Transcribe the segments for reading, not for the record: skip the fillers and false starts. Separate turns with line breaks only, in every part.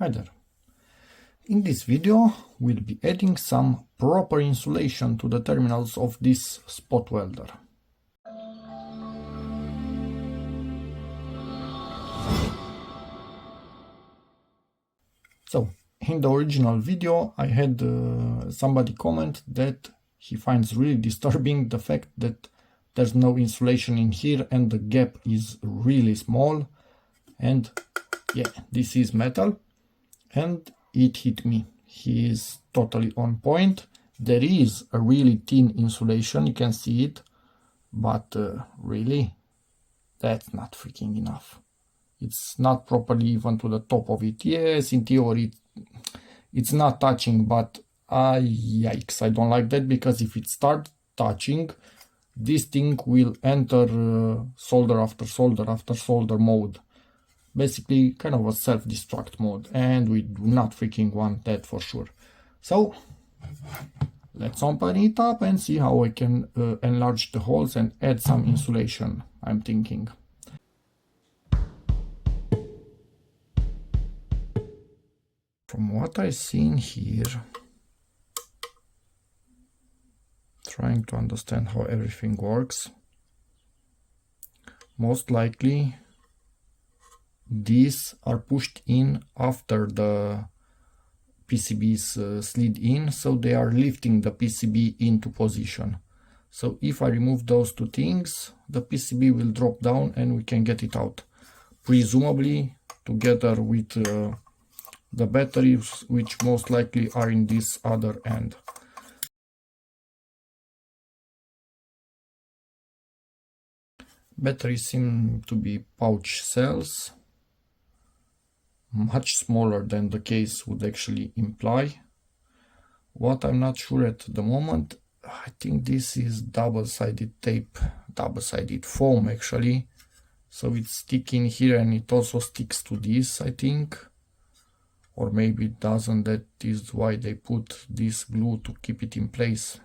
Hi there. In this video we'll be adding some proper insulation to the terminals of this spot welder. So, in the original video I had somebody comment that he finds really disturbing the fact that there's no insulation in here and the gap is really small, and yeah, this is metal and it hit me. He is totally on point. There is a really thin insulation, you can see it, but really that's not freaking enough. It's not properly even to the top of it. Yes, in theory it's not touching, but yikes, I don't like that, because if it starts touching, this thing will enter solder after solder after solder mode. Basically kind of a self-destruct mode, and we do not freaking want that for sure. So let's open it up and see how I can enlarge the holes and add some insulation, I'm thinking. From what I see in here, trying to understand how everything works, most likely these are pushed in after the PCB is slid in, so they are lifting the PCB into position. So if I remove those two things, the PCB will drop down and we can get it out, presumably together with the batteries, which most likely are in this other end. Batteries seem to be pouch cells, much smaller than the case would actually imply. What I'm not sure at the moment, I think this is double-sided tape, double-sided foam actually, so it's sticking here and it also sticks to this, I think, or maybe it doesn't. That is why they put this glue to keep it in place.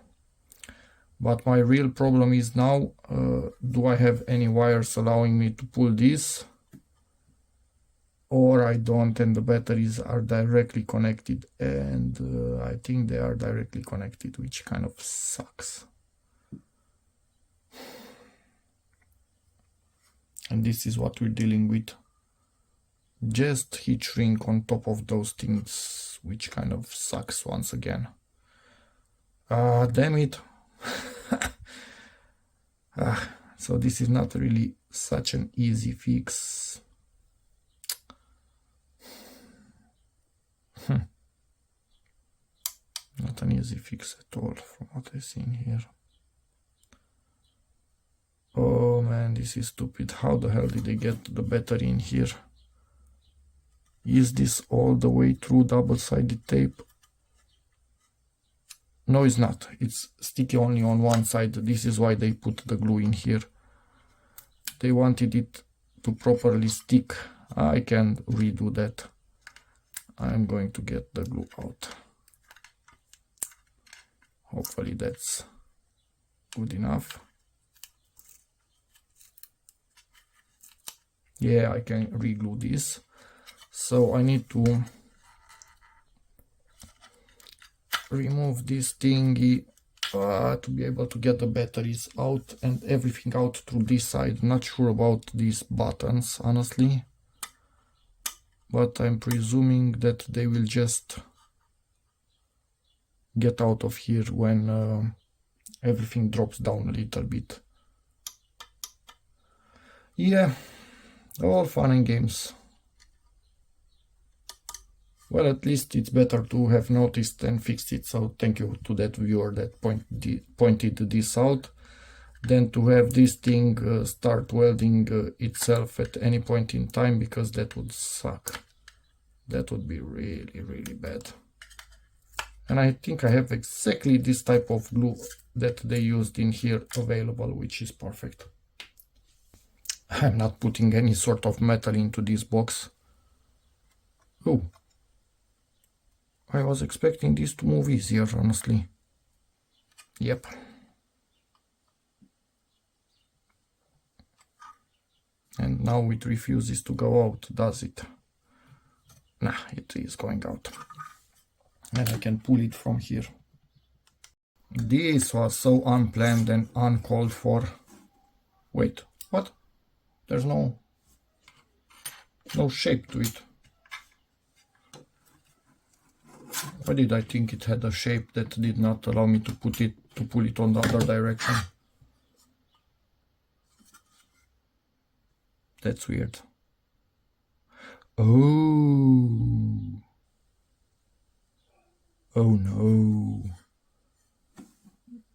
But my real problem is now, do I have any wires allowing me to pull this, or I don't, and the batteries are directly connected, and I think they are directly connected, which kind of sucks. And this is what we're dealing with, just heat shrink on top of those things, which kind of sucks once again. Damn it. So this is not really such an easy fix. Not an easy fix at all from what I see in here. Oh man, this is stupid. How the hell did they get the battery in here? Is this all the way through double-sided tape? No, it's not. It's sticky only on one side. This is why they put the glue in here. They wanted it to properly stick. I can redo that. I'm going to get the glue out. Hopefully that's good enough. Yeah, I can re-glue this. So I need to remove this thingy to be able to get the batteries out and everything out through this side. Not sure about these buttons, honestly, but I'm presuming that they will just get out of here when everything drops down a little bit. Yeah, all fun and games. Well, at least it's better to have noticed and fixed it, so thank you to that viewer that pointed this out, than to have this thing start welding itself at any point in time, because that would suck. That would be really, really bad. And I think I have exactly this type of glue that they used in here available, which is perfect. I'm not putting any sort of metal into this box. Oh, I was expecting this to move easier, honestly. Yep. And now it refuses to go out, does it? Nah, it is going out. And I can pull it from here. This was so unplanned and uncalled for. Wait, what? There's no shape to it. Why did I think it had a shape that did not allow me to pull it on the other direction? That's weird. Oh. Oh no.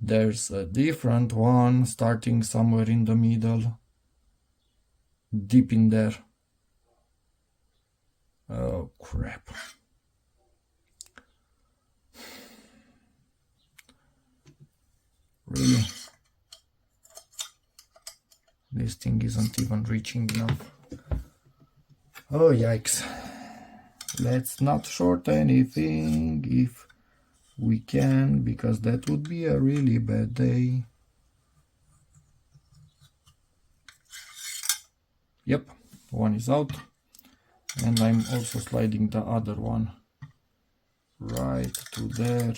There's a different one starting somewhere in the middle. Deep in there. Oh crap. Really? This thing isn't even reaching enough. Oh yikes. Let's not short anything if we can, because that would be a really bad day. Yep, one is out. And I'm also sliding the other one right to there.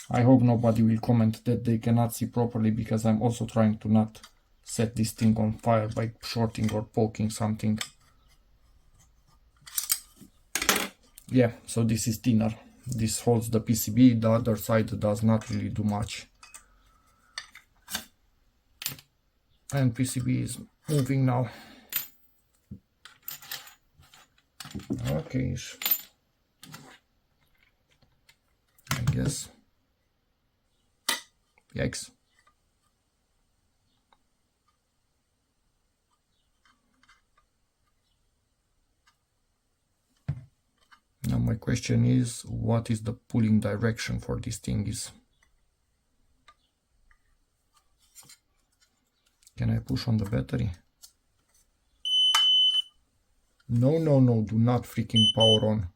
I hope nobody will comment that they cannot see properly, because I'm also trying to not set this thing on fire by shorting or poking something. Yeah, so this is thinner. This holds the PCB, the other side does not really do much. And PCB is moving now. Okay, I guess. Yikes. Now my question is, what is the pulling direction for this thing is? Can I push on the battery? No, no, no, do not freaking power on.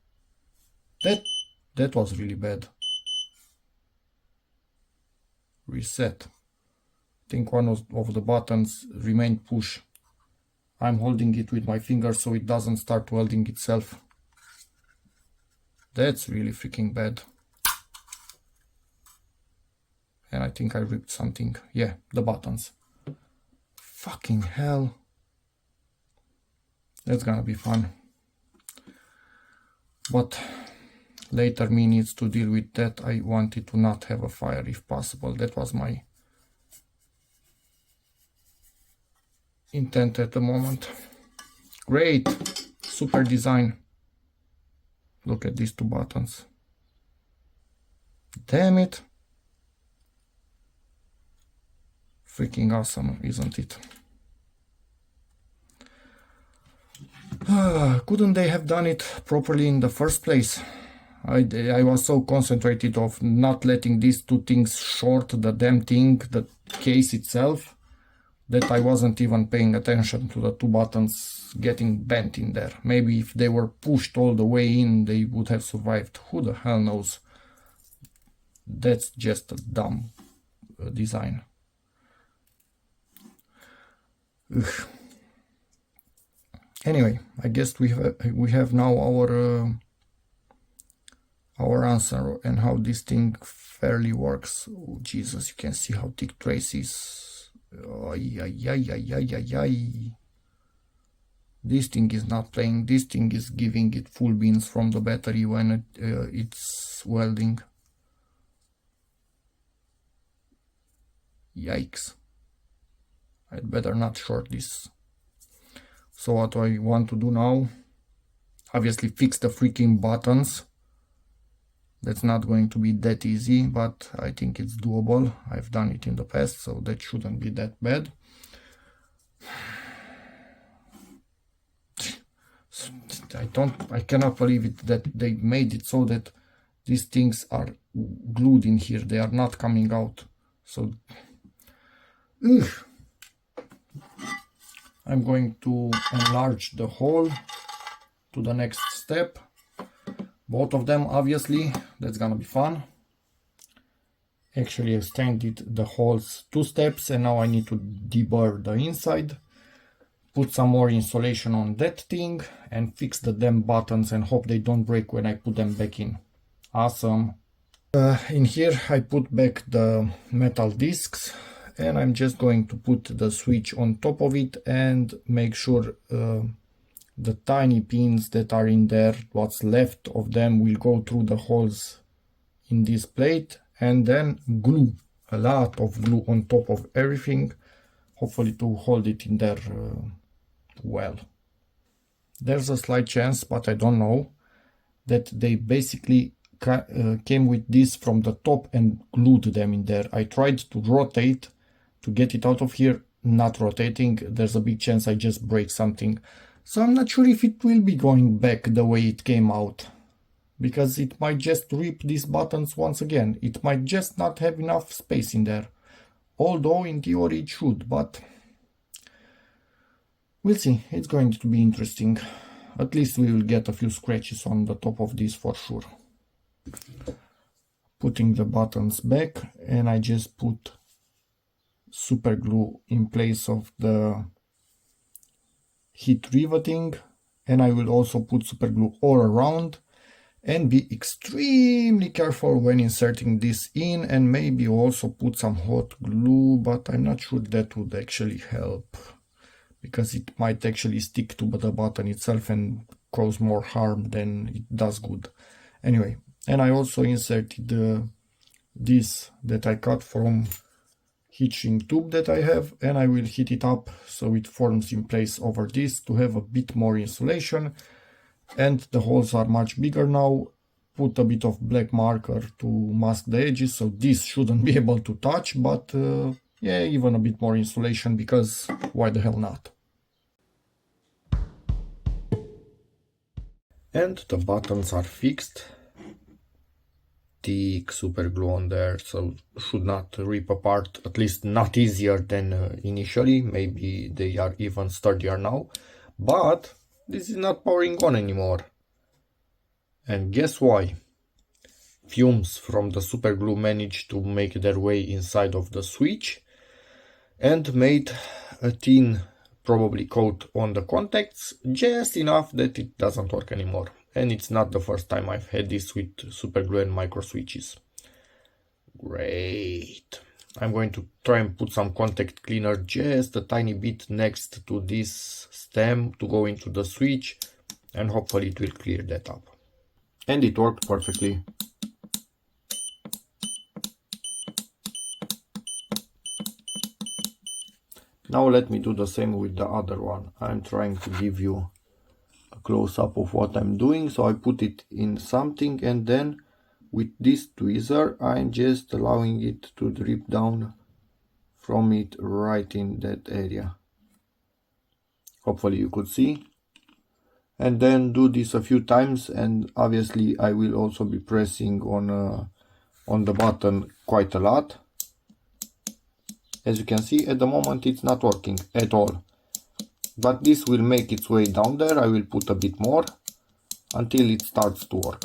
That was really bad. Reset. I think one of the buttons remained push. I'm holding it with my finger so it doesn't start welding itself. That's really freaking bad. And I think I ripped something. Yeah, the buttons. Fucking hell. That's gonna be fun. But later me needs to deal with that. I wanted to not have a fire if possible. That was my intent at the moment. Great. Super design. Look at these two buttons. Damn it. Freaking awesome, isn't it? Couldn't they have done it properly in the first place? I was so concentrated of not letting these two things short the damn thing, the case itself, that I wasn't even paying attention to the two buttons getting bent in there. Maybe if they were pushed all the way in, they would have survived. Who the hell knows? That's just a dumb design. Ugh. Anyway, I guess we have now our answer and how this thing fairly works. Oh, Jesus, you can see how thick trace is. This thing is not playing. This thing is giving it full beans from the battery when it's welding. Yikes. I'd better not short this. So what I want to do now, obviously fix the freaking buttons. That's not going to be that easy, but I think it's doable. I've done it in the past, so that shouldn't be that bad. I cannot believe it that they made it so that these things are glued in here. They are not coming out. So, ugh. I'm going to enlarge the hole to the next step. Both of them, obviously. That's gonna be fun. Actually, I extended the holes 2 steps, and now I need to deburr the inside. put some more insulation on that thing and fix the damn buttons and hope they don't break when I put them back in. Awesome. In here I put back the metal discs and I'm just going to put the switch on top of it and make sure the tiny pins that are in there, what's left of them, will go through the holes in this plate, and then glue, a lot of glue on top of everything, hopefully to hold it in there well. There's a slight chance, but I don't know, that they basically came with this from the top and glued them in there. I tried to rotate to get it out of here, not rotating. There's a big chance I just break something. So I'm not sure if it will be going back the way it came out, because it might just rip these buttons once again. It might just not have enough space in there. Although in theory it should, but we'll see. It's going to be interesting. At least we will get a few scratches on the top of this for sure. Putting the buttons back, and I just put super glue in place of the heat riveting, and I will also put super glue all around, and be extremely careful when inserting this in, and maybe also put some hot glue, but I'm not sure that would actually help, because it might actually stick to the button itself and cause more harm than it does good. Anyway, and I also inserted this that I cut from heat shrink tube that I have, and I will heat it up so it forms in place over this to have a bit more insulation. And the holes are much bigger now. Put a bit of black marker to mask the edges, so this shouldn't be able to touch, but yeah, even a bit more insulation, because why the hell not? And the buttons are fixed. Thick super glue on there, so should not rip apart, at least not easier than initially. Maybe they are even sturdier now, but this is not powering on anymore. And guess why? Fumes from the super glue managed to make their way inside of the switch and made a thin, probably coat on the contacts, just enough that it doesn't work anymore. And it's not the first time I've had this with super glue and micro switches. Great. I'm going to try and put some contact cleaner just a tiny bit next to this stem to go into the switch, and hopefully it will clear that up. And it worked perfectly. Now let me do the same with the other one. I'm trying to give you a close-up of what I'm doing. So I put it in something, and then with this tweezer I'm just allowing it to drip down from it right in that area. Hopefully you could see. And then do this a few times, and obviously I will also be pressing on the button quite a lot. As you can see, at the moment it's not working at all, but this will make its way down there. I will put a bit more until it starts to work.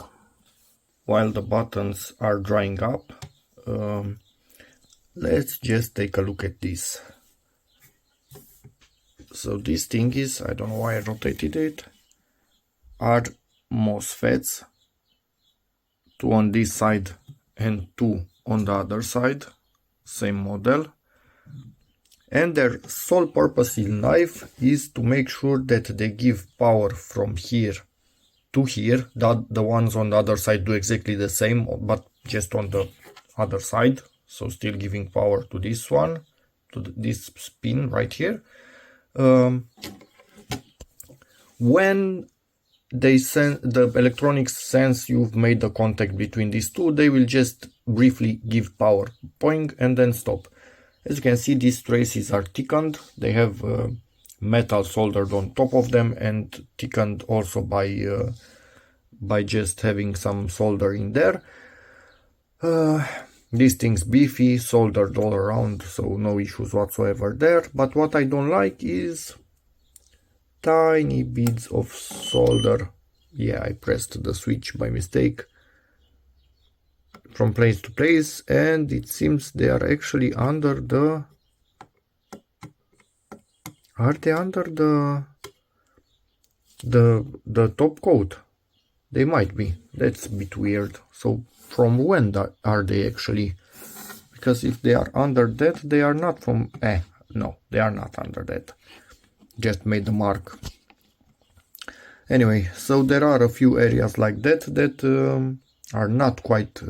While the buttons are drying up, let's just take a look at this. So this thing is, I don't know why I rotated it, are MOSFETs, 2 on this side and 2 on the other side, same model. And their sole purpose in life is to make sure that they give power from here to here. The ones on the other side do exactly the same, but just on the other side. So still giving power to this one, to this pin right here. When the electronics sense you've made the contact between these two, they will just briefly give power, boing, and then stop. As you can see, these traces are thickened. They have metal soldered on top of them, and thickened also by just having some solder in there. This thing's beefy, soldered all around, so no issues whatsoever there. But what I don't like is tiny beads of solder. Yeah, I pressed the switch by mistake from place to place, and it seems they are actually under Are they under the top coat? They might be. That's a bit weird. So from when are they actually? Because if they are under that, they are not from... no, they are not under that. Just made the mark. Anyway, so there are a few areas like that are not quite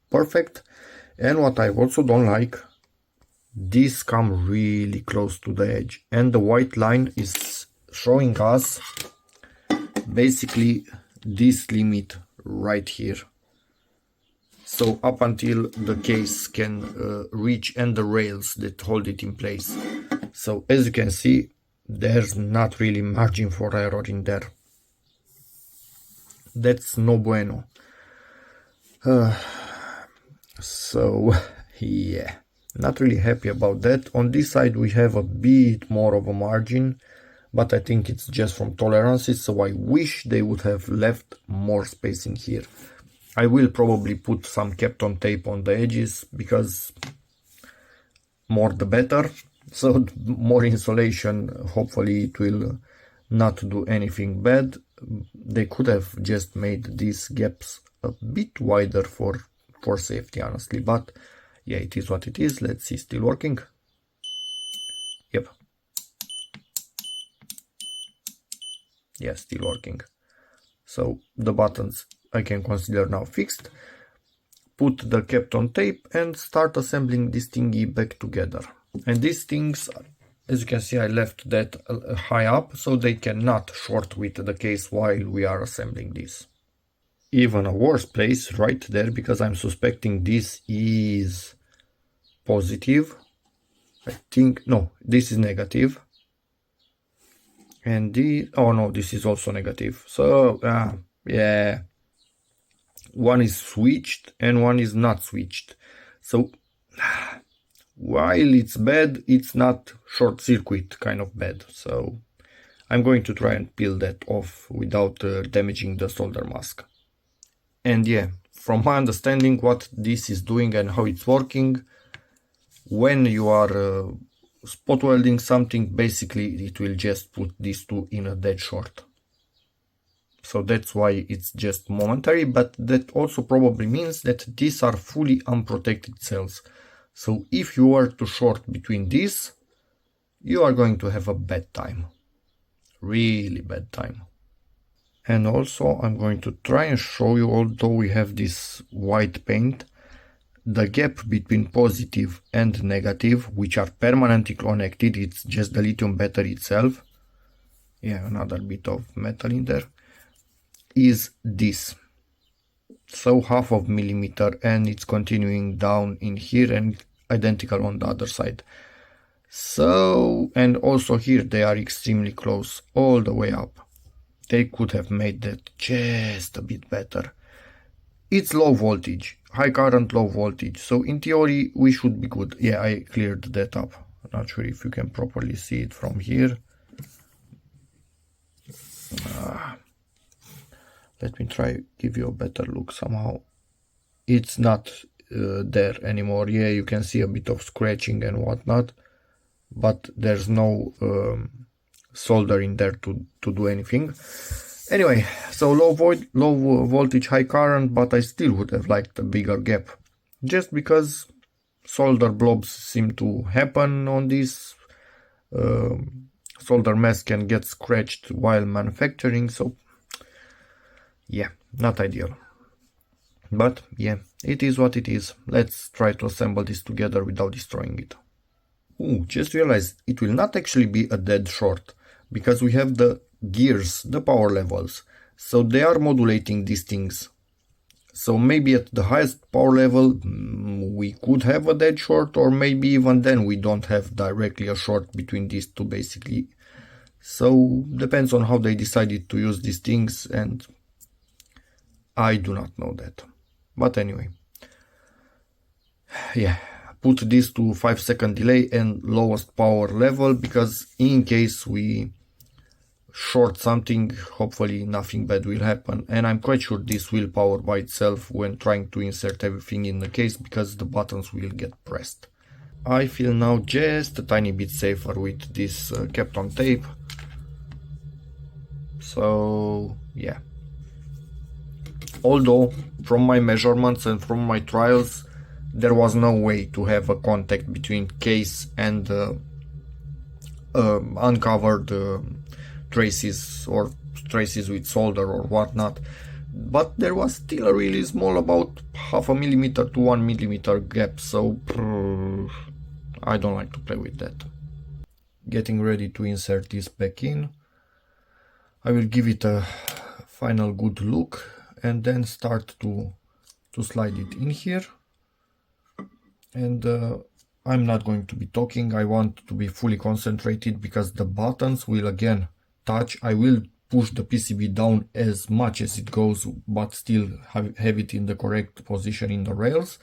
perfect. And what I also don't like, these come really close to the edge. And the white line is showing us basically this limit right here. So up until the case can reach and the rails that hold it in place. So as you can see, there's not really margin for error in there. That's no bueno. So yeah, not really happy about that. On this side we have a bit more of a margin, but I think it's just from tolerances, so I wish they would have left more space in here. I will probably put some Kapton tape on the edges, because more the better. So more insulation, hopefully it will not do anything bad. They could have just made these gaps a bit wider for safety, honestly, but yeah, it is what it is. Let's see, still working. Yep. Yeah, still working. So the buttons I can consider now fixed. Put the Kapton tape and start assembling this thingy back together. And these things, as you can see, I left that high up so they cannot short with the case while we are assembling this. Even a worse place right there, because I'm suspecting this is positive. I think, no, this is negative. And oh no, this is also negative. So, yeah. One is switched and one is not switched. So, while it's bad, it's not short circuit kind of bad. So, I'm going to try and peel that off without damaging the solder mask. And yeah, from my understanding, what this is doing and how it's working, when you are spot welding something, basically it will just put these two in a dead short. So that's why it's just momentary, but that also probably means that these are fully unprotected cells. So if you were to short between these, you are going to have a bad time. Really bad time. And also I'm going to try and show you, although we have this white paint, the gap between positive and negative, which are permanently connected. It's just the lithium battery itself. Yeah, another bit of metal in there. Is this. So half of millimeter, and it's continuing down in here and identical on the other side. So, and also here they are extremely close all the way up. They could have made that just a bit better. It's low voltage, high current, low voltage. So in theory we should be good. Yeah, I cleared that up. I'm not sure if you can properly see it from here. Let me try give you a better look somehow. It's not there anymore. Yeah, you can see a bit of scratching and whatnot, but there's no solder in there to do anything. Anyway, so low voltage, high current, but I still would have liked a bigger gap, just because solder blobs seem to happen on this. Solder mask can get scratched while manufacturing, so yeah, not ideal. But yeah, it is what it is. Let's try to assemble this together without destroying it. Ooh, just realized it will not actually be a dead short, because we have the gears, the power levels, so they are modulating these things. So maybe at the highest power level we could have a dead short, or maybe even then we don't have directly a short between these two, basically. So depends on how they decided to use these things, and I do not know that. But anyway, yeah, put this to 5-second delay and lowest power level, because in case we short something, hopefully nothing bad will happen. And I'm quite sure this will power by itself when trying to insert everything in the case, because the buttons will get pressed. I feel now just a tiny bit safer with this Kapton tape. So yeah, although from my measurements and from my trials there was no way to have a contact between case and uncovered traces or traces with solder or whatnot, but there was still a really small, about 0.5 millimeter to 1 millimeter gap, so I don't like to play with that. Getting ready to insert this back in. I will give it a final good look and then start to slide it in here. And I'm not going to be talking, I want to be fully concentrated because the buttons will again touch. I will push the PCB down as much as it goes, but still have it in the correct position in the rails.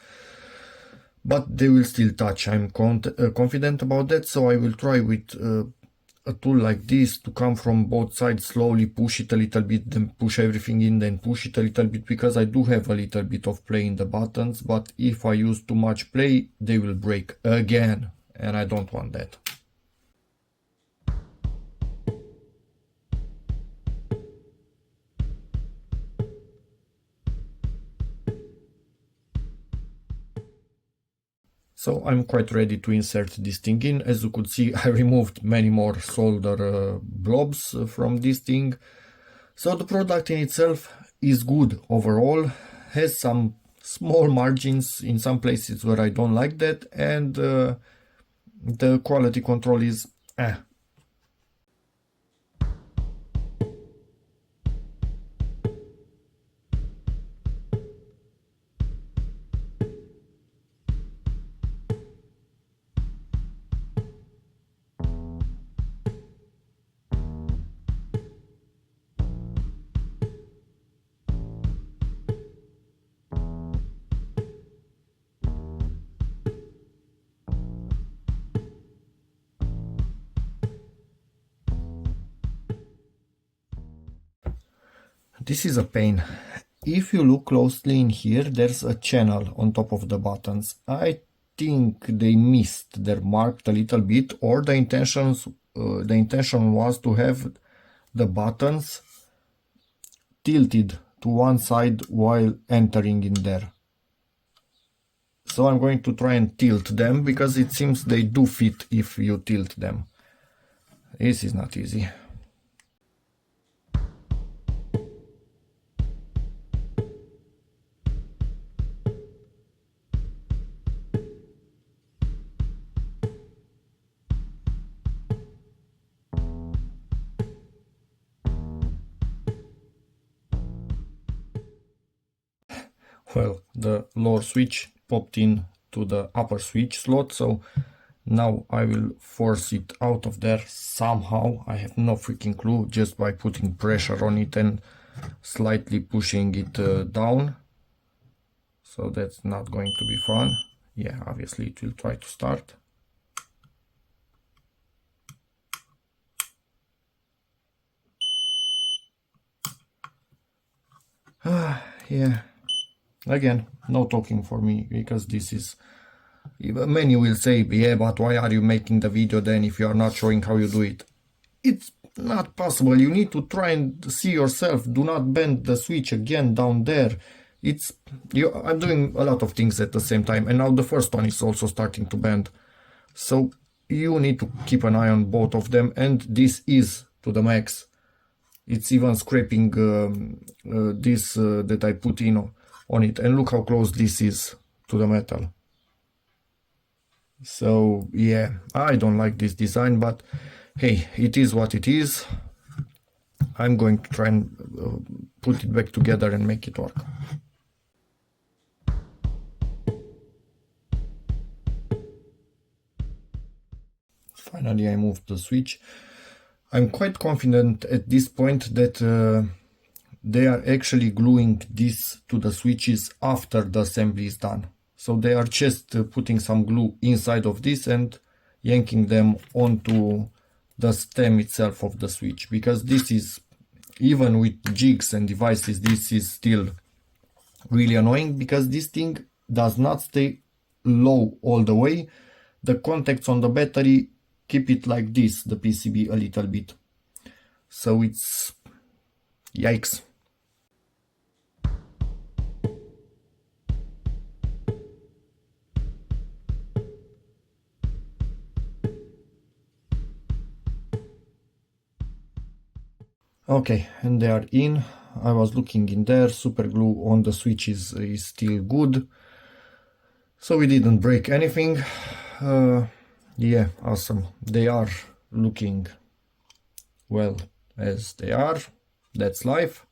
But they will still touch, I'm confident about that, so I will try with a tool like this to come from both sides, slowly push it a little bit, then push everything in, then push it a little bit, because I do have a little bit of play in the buttons, but if I use too much play, they will break again, and I don't want that. So I'm quite ready to insert this thing in. As you could see, I removed many more solder blobs from this thing. So the product in itself is good overall, has some small margins in some places where I don't like that, and the quality control is This is a pain. If you look closely in here, there's a channel on top of the buttons. I think they missed their mark a little bit, or the intention was to have the buttons tilted to one side while entering in there. So I'm going to try and tilt them, because it seems they do fit if you tilt them. This is not easy. Well, the lower switch popped in to the upper switch slot, so now I will force it out of there somehow. I have no freaking clue, just by putting pressure on it and slightly pushing it down. So that's not going to be fun. Yeah, obviously it will try to start. Yeah. Again, no talking for me, because this is... Many will say, yeah, but why are you making the video then if you are not showing how you do it? It's not possible. You need to try and see yourself. Do not bend the switch again down there. I'm doing a lot of things at the same time, and now the first one is also starting to bend. So you need to keep an eye on both of them, and this is to the max. It's even scraping this that I put in on it, and look how close this is to the metal. So yeah, I don't like this design, but hey, it is what it is. I'm going to try and put it back together and make it work. Finally, I moved the switch. I'm quite confident at this point that they are actually gluing this to the switches after the assembly is done. So they are just putting some glue inside of this and yanking them onto the stem itself of the switch, because this is, even with jigs and devices, this is still really annoying, because this thing does not stay low all the way. the contacts on the battery keep it like this, the PCB, a little bit. So it's yikes. Okay, and they are in. I was looking in there, super glue on the switches is still good. So we didn't break anything. Yeah, awesome. They are looking well as they are. That's life.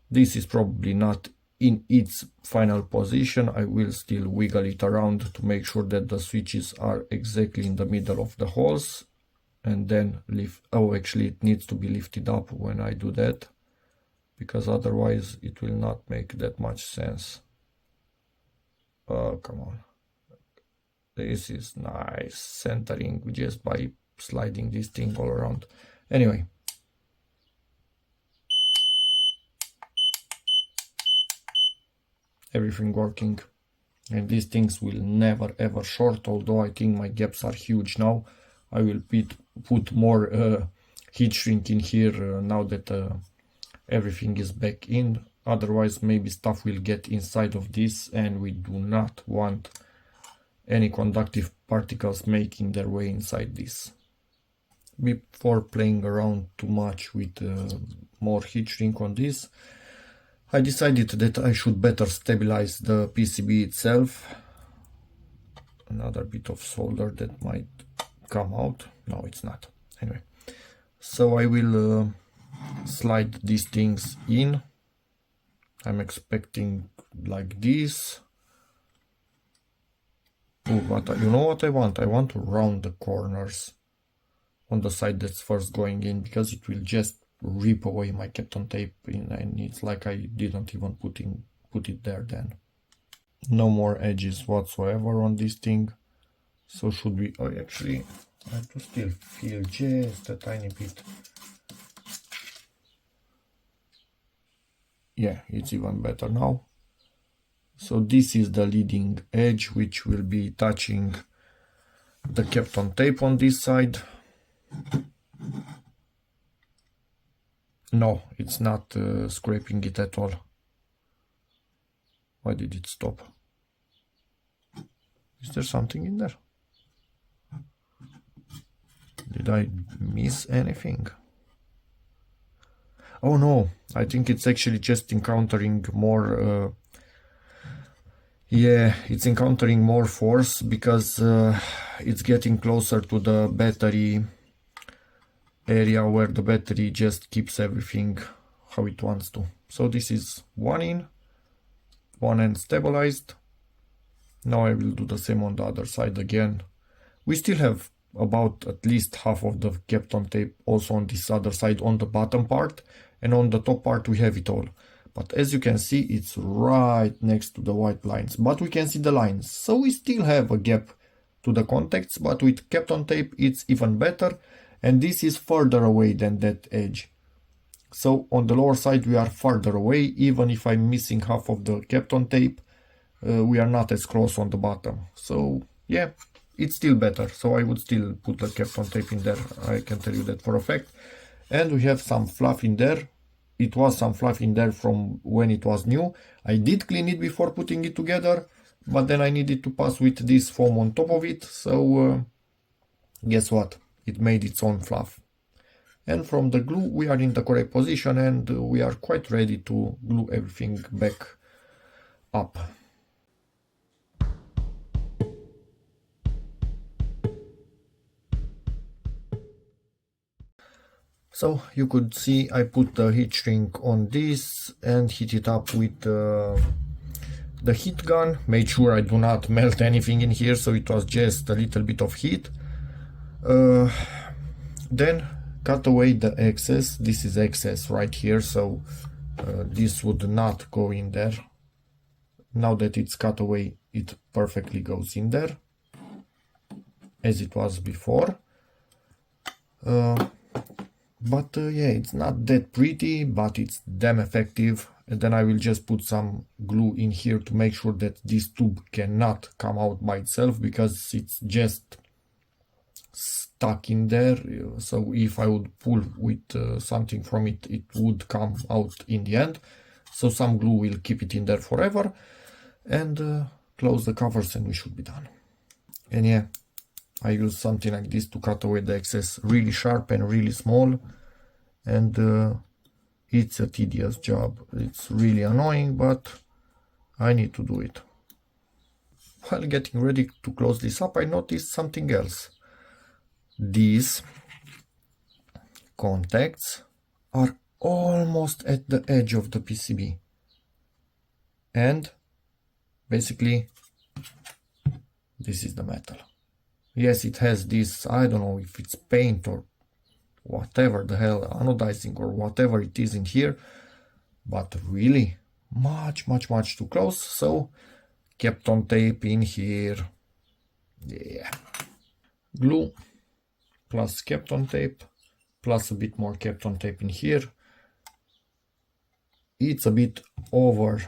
This is probably not in its final position. I will still wiggle it around to make sure that the switches are exactly in the middle of the holes. And then lift. Oh, actually it needs to be lifted up when I do that, because otherwise it will not make that much sense. Oh, come on. This is nice centering just by sliding this thing all around. Anyway. Everything working. And these things will never ever short, although I think my gaps are huge now. I will put more heat shrink in here now that everything is back in. Otherwise maybe stuff will get inside of this, and we do not want any conductive particles making their way inside this. Before playing around too much with more heat shrink on this, I decided that I should better stabilize the PCB itself. Another bit of solder that might come out. No, it's not. Anyway, so I will slide these things in. I'm expecting like this. Oh, but you know what I want? I want to round the corners on the side that's first going in, because it will just rip away my Kapton tape in, and it's like I didn't even put it there then. No more edges whatsoever on this thing. So should we, oh, actually I have to still feel just a tiny bit. Yeah, it's even better now. So this is the leading edge, which will be touching the Kapton tape on this side. No, it's not scraping it at all. Why did it stop? Is there something in there? Did I miss anything? Oh no, I think it's actually just encountering more yeah, it's encountering more force because it's getting closer to the battery area, where the battery just keeps everything how it wants to. So this is one in, one end stabilized. Now I will do the same on the other side again. We still have about at least half of the Kapton tape also on this other side, on the bottom part, and on the top part we have it all. But as you can see, it's right next to the white lines, but we can see the lines. So we still have a gap to the contacts, but with Kapton tape it's even better, and this is further away than that edge. So on the lower side we are farther away. Even if I'm missing half of the Kapton tape, we are not as close on the bottom. So yeah, it's still better. So I would still put the Kapton tape in there, I can tell you that for a fact. And we have some fluff in there. It was some fluff in there from when it was new. I did clean it before putting it together, but then I needed to pass with this foam on top of it. So guess what? It made its own fluff. And from the glue we are in the correct position, and we are quite ready to glue everything back up. So you could see I put the heat shrink on this and heat it up with the heat gun. Made sure I do not melt anything in here, so it was just a little bit of heat. Then cut away the excess. This is excess right here, so this would not go in there. Now that it's cut away, it perfectly goes in there as it was before. But yeah, it's not that pretty, but it's damn effective. and then I will just put some glue in here to make sure that this tube cannot come out by itself, because it's just stuck in there. So if I would pull with something from it, it would come out in the end. So some glue will keep it in there forever, and close the covers and we should be done. And yeah, I use something like this to cut away the excess, really sharp and really small, and it's a tedious job. It's really annoying, but I need to do it. While getting ready to close this up, I noticed something else. These contacts are almost at the edge of the PCB, and basically this is the metal. Yes, it has this, I don't know if it's paint or whatever the hell, anodizing or whatever it is in here, but really much too close. So Kapton tape in here, yeah, glue plus Kapton tape plus a bit more Kapton tape in here. It's a bit over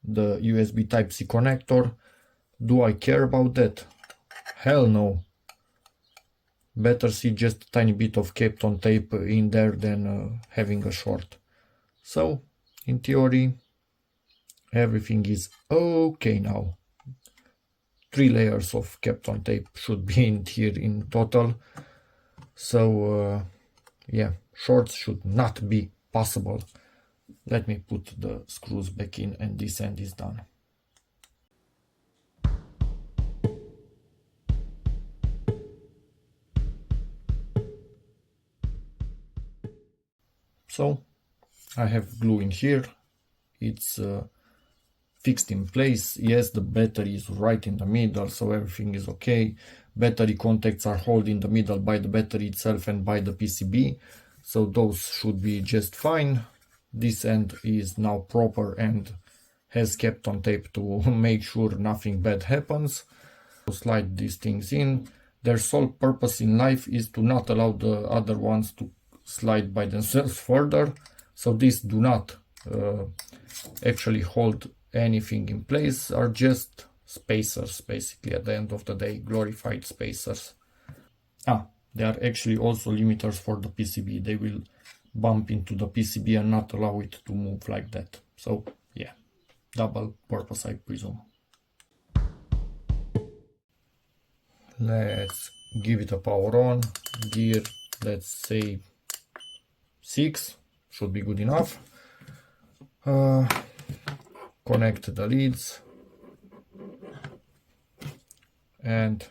the USB Type-C connector. Do I care about that? Hell no. Better see just a tiny bit of Kapton tape in there than having a short. So, in theory, everything is okay now. 3 layers of Kapton tape should be in here in total. So, yeah, shorts should not be possible. Let me put the screws back in and this end is done. So I have glue in here. It's fixed in place. Yes, the battery is right in the middle, so everything is okay. Battery contacts are held in the middle by the battery itself and by the PCB, so those should be just fine. This end is now proper and has Kapton tape to make sure nothing bad happens. So slide these things in. Their sole purpose in life is to not allow the other ones to slide by themselves further. So these do not actually hold anything in place, are just spacers basically at the end of the day, glorified spacers. They are actually also limiters for the PCB. They will bump into the PCB and not allow it to move like that. So yeah, double purpose I presume. Let's give it a power on. Gear, let's say 6 should be good enough. Connect the leads and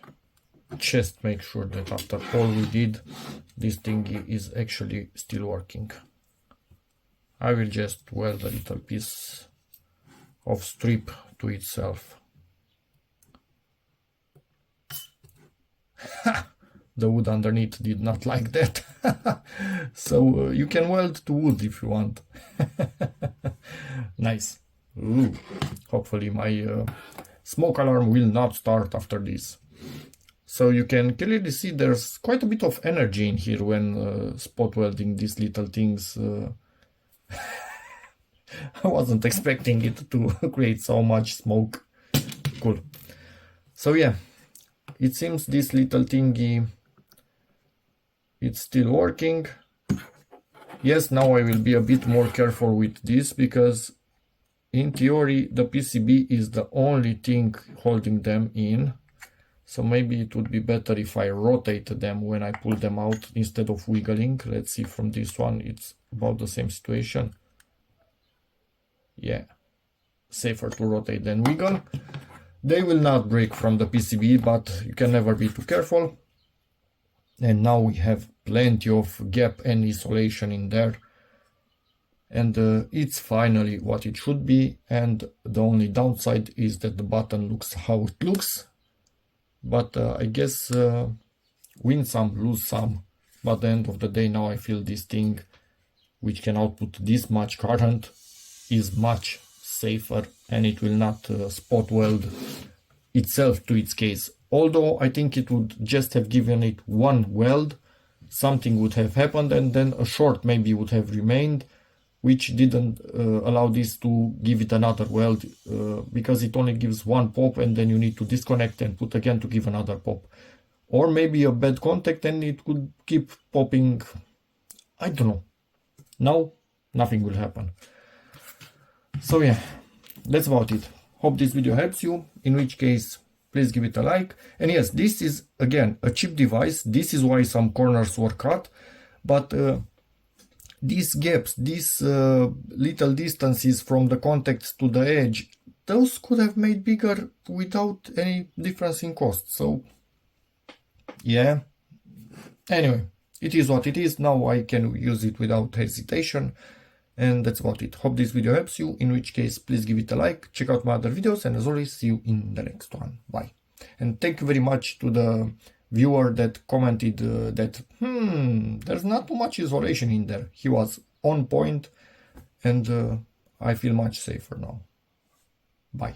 just make sure that after all we did, this thingy is actually still working. I will just weld a little piece of strip to itself. The wood underneath did not like that. So you can weld to wood if you want. Nice. Ooh. Hopefully my smoke alarm will not start after this. So you can clearly see there's quite a bit of energy in here when spot welding these little things. I wasn't expecting it to create so much smoke. Cool. So yeah, it seems this little thingy, it's still working. Yes, now I will be a bit more careful with this, because in theory the PCB is the only thing holding them in. So maybe it would be better if I rotate them when I pull them out instead of wiggling. Let's see, from this one it's about the same situation. Yeah, safer to rotate than wiggle. They will not break from the PCB, but you can never be too careful. And now we have plenty of gap and isolation in there. And it's finally what it should be. And the only downside is that the button looks how it looks. But I guess win some, lose some. But at the end of the day, now I feel this thing, which can output this much current, is much safer, and it will not spot weld itself to its case. Although I think it would just have given it one weld, something would have happened, and then a short maybe would have remained, which didn't allow this to give it another weld, because it only gives one pop and then you need to disconnect and put again to give another pop. Or maybe a bad contact and it could keep popping. I don't know. Now nothing will happen. So yeah, that's about it. Hope this video helps you, in which case please give it a like. And yes, this is again a cheap device. This is why some corners were cut, but these gaps, these little distances from the contacts to the edge, those could have made bigger without any difference in cost. So yeah, anyway, it is what it is. Now I can use it without hesitation, and that's about it. Hope this video helps you, in which case please give it a like, check out my other videos, and as always, see you in the next one. Bye. And thank you very much to the viewer that commented that there's not too much isolation in there. He was on point, and I feel much safer now. Bye.